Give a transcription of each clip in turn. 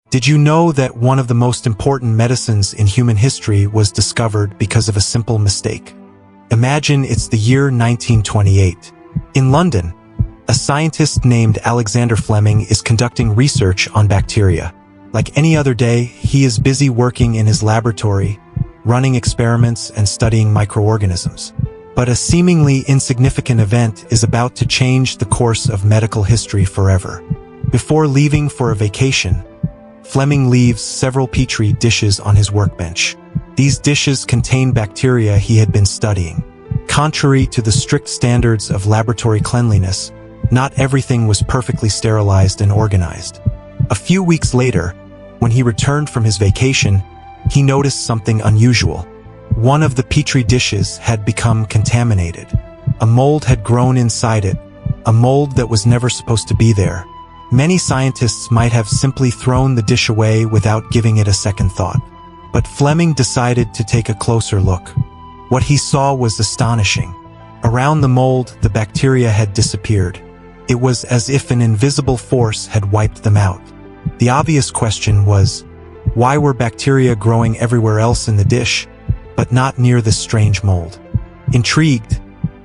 Did you know that one of the most important medicines in human history was discovered because of a simple mistake? Imagine it's the year 1928. In London, a scientist named Alexander Fleming is conducting research on bacteria. Like any other day, he is busy working in his laboratory, running experiments and studying microorganisms. But a seemingly insignificant event is about to change the course of medical history forever. Before leaving for a vacation, Fleming leaves several petri dishes on his workbench. These dishes contain bacteria he had been studying. Contrary to the strict standards of laboratory cleanliness, not everything was perfectly sterilized and organized. A few weeks later, when he returned from his vacation, he noticed something unusual. One of the petri dishes had become contaminated. A mold had grown inside it, a mold that was never supposed to be there. Many scientists might have simply thrown the dish away without giving it a second thought. But Fleming decided to take a closer look. What he saw was astonishing. Around the mold, the bacteria had disappeared. It was as if an invisible force had wiped them out. The obvious question was, why were bacteria growing everywhere else in the dish, but not near this strange mold? Intrigued,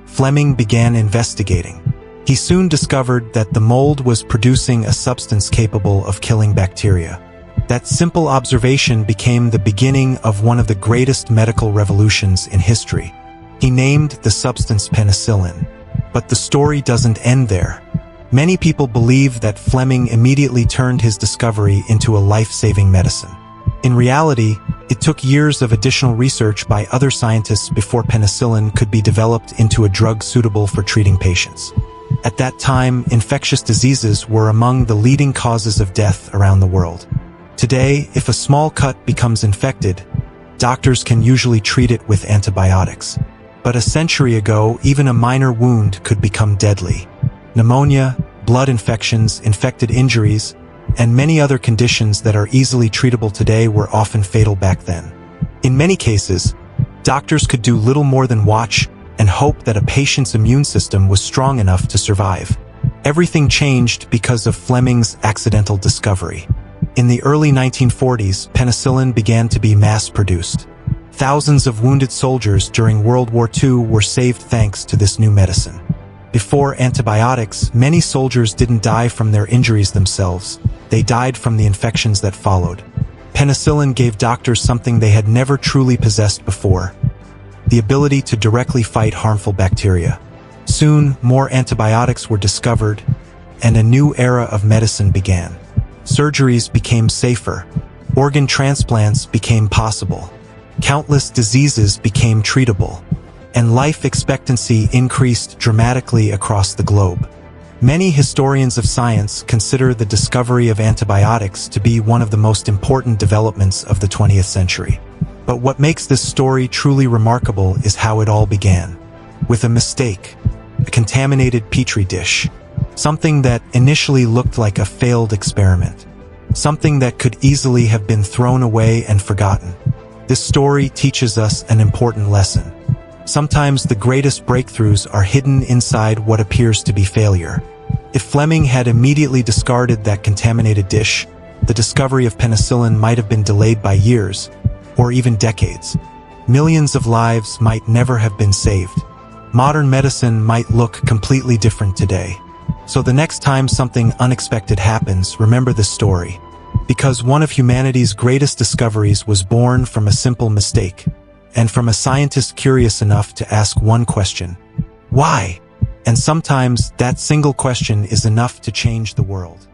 Fleming began investigating. He soon discovered that the mold was producing a substance capable of killing bacteria. That simple observation became the beginning of one of the greatest medical revolutions in history. He named the substance penicillin. But the story doesn't end there. Many people believe that Fleming immediately turned his discovery into a life-saving medicine. In reality, it took years of additional research by other scientists before penicillin could be developed into a drug suitable for treating patients. At that time, infectious diseases were among the leading causes of death around the world. Today, if a small cut becomes infected, doctors can usually treat it with antibiotics. But a century ago, even a minor wound could become deadly. Pneumonia, blood infections, infected injuries, and many other conditions that are easily treatable today were often fatal back then. In many cases, doctors could do little more than watch and hope that a patient's immune system was strong enough to survive. Everything changed because of Fleming's accidental discovery. In the early 1940s, penicillin began to be mass-produced. Thousands of wounded soldiers during World War II were saved thanks to this new medicine. Before antibiotics, many soldiers didn't die from their injuries themselves. They died from the infections that followed. Penicillin gave doctors something they had never truly possessed before: the ability to directly fight harmful bacteria. Soon, more antibiotics were discovered, and a new era of medicine began. Surgeries became safer. Organ transplants became possible. Countless diseases became treatable. And life expectancy increased dramatically across the globe. Many historians of science consider the discovery of antibiotics to be one of the most important developments of the 20th century. But what makes this story truly remarkable is how it all began. With a mistake, a contaminated petri dish. Something that initially looked like a failed experiment. Something that could easily have been thrown away and forgotten. This story teaches us an important lesson. Sometimes the greatest breakthroughs are hidden inside what appears to be failure. If Fleming had immediately discarded that contaminated dish, the discovery of penicillin might have been delayed by years, or even decades. Millions of lives might never have been saved. Modern medicine might look completely different today. So the next time something unexpected happens, remember this story. Because one of humanity's greatest discoveries was born from a simple mistake, and from a scientist curious enough to ask one question: why? And sometimes that single question is enough to change the world.